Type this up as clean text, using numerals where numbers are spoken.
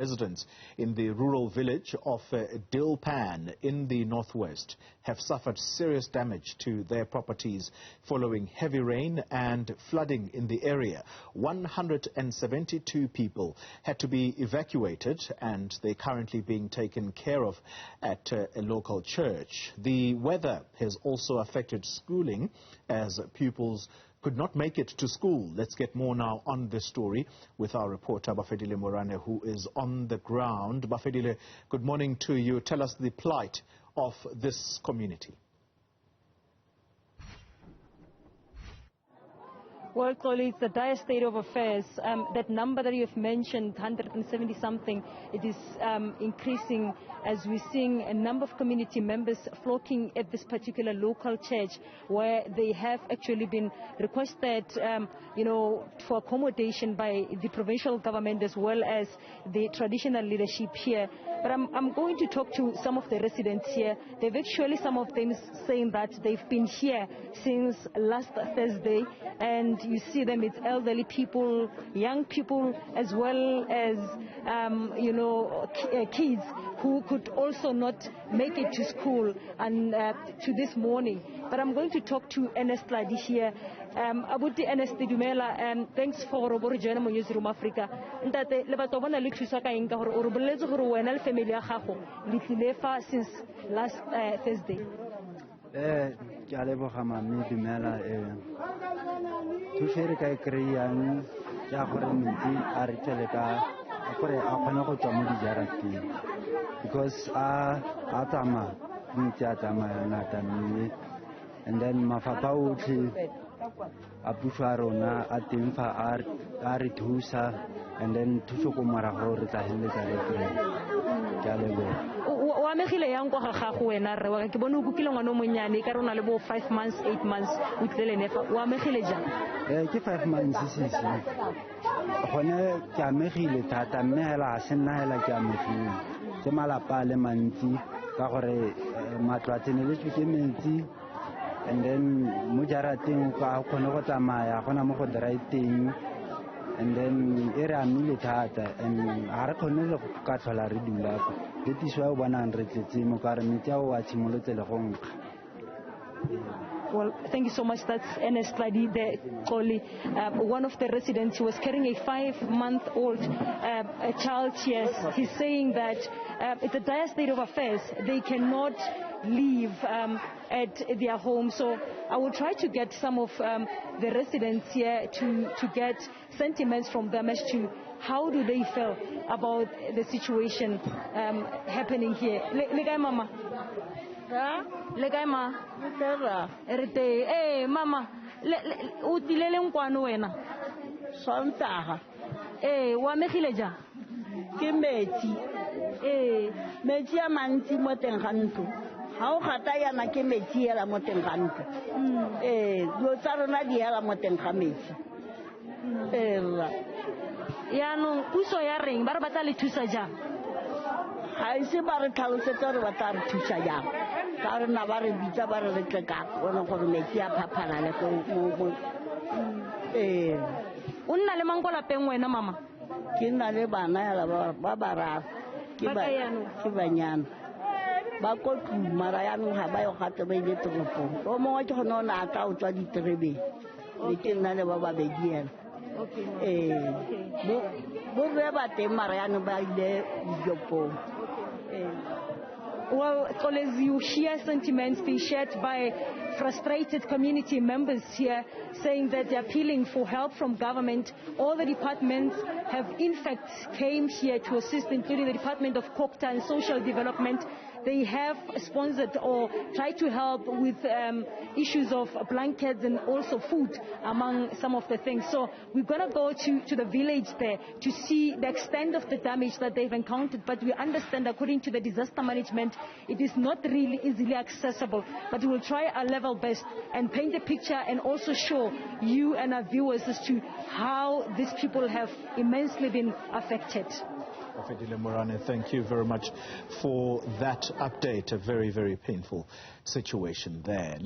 Residents in the rural village of Deelpan in the northwest have suffered serious damage to their properties following heavy rain and flooding in the area. 172 people had to be evacuated and they're currently being taken care of at a local church. The weather has also affected schooling as pupils could not make it to school. Let's get more now on this story with our reporter Bafedile Moerane, who is on the ground. Bafedile, good morning to you. Tell us the plight of this community. Well, Xoli, it's a dire state of affairs. That number that you've mentioned, 170-something, it is increasing as we're seeing a number of community members flocking at this particular local church where they have actually been requested, for accommodation by the provincial government as well as the traditional leadership here. But I'm going to talk to some of the residents here. They've actually, some of them saying that they've been here since last Thursday, and you see them, it's elderly people, young people, as well as, kids who could also not make it to school and to this morning. But I'm going to talk to Ernest Ladi here. Abuti Ernest Dumela, thanks for joining Newzroom Afrika. Ntate le batho bona le thusa ka eng ka gore o re boletse gore wena le family ya gago le tlile fa since last Thursday. Ke a leboga mame Dumela thuso re ka kry-ang ya gore metsi a re tele ka gore a kgone go tswa mo dijarateng because a tsamaya metsi a tsamaya ngata mme and then mafapha otlhe a puso a rona a teng fa a re thusa and then thuso ko morago re tla heletsa re kry-a. Ke a leboga. Wa megile yang kwa ga gago wena re wa ke bone o kukile ngwana o monnyane ka rona le bo 5 months 8 months o tlile nefa wa megile jang? Ke 5 months sisi gone ke amegile thata mme hela a se nna hela ke amegile ke malapa le mantsi ka gore matlo a tseneletswe ke metsi and then mo jarateng ka kgone go tsamaya gona mo go dry-teng and then e re amile thata and ha re kgone le ka tlhola re dula le tiso ya bonang re tletse mo ka re metsi a o a tshimolotse le go nkga. Well, thank you so much. That's Ernest Ladi, the Xoli, one of the residents who was carrying a 5-month-old child. Yes, he's saying that it's a dire state of affairs. They cannot live at their home. So I will try to get some of the residents here to get sentiments from them as to how do they feel about the situation happening here. Legai mama. Legai ma. Erete. Mama. Utilele nkwano wena. Sontaga. Wa megile ja. Ke metsi. Metsi a mantsi mo teng ga ntlo. Ha o gata yana ke metsi hela mo teng ga ntlo. Lo tsa rona di hela mo teng ga metsi. Yaanong puso ya reng ba re batla le thusa jang? Ha ise ba re tlhalosetsa re batla re thusa jang ka re na ba re bitsa ba re tle ka bona gore metsi a phaphana le go o nna le mang ko lapeng wena mama? Ke nna le bana ya ba bararo ke banyana ba ko mara ya nna ba yo gate ba ile toropong o mongwe ke gona ona aka o tswa diterebeng le ke nna le ba babedi yana. Okay. Well, as you hear sentiments being shared by frustrated community members here saying that they're appealing for help from government. All the departments have in fact came here to assist, including the Department of Cocta and Social Development. They have sponsored or tried to help with issues of blankets and also food, among some of the things. So we're going to go to the village there to see the extent of the damage that they've encountered. But we understand, according to the disaster management, it is not really easily accessible. But we will try our level best and paint a picture and also show you and our viewers as to how these people have immensely been affected. Bafedile Moerane, thank you very much for that update. A very, very painful situation there.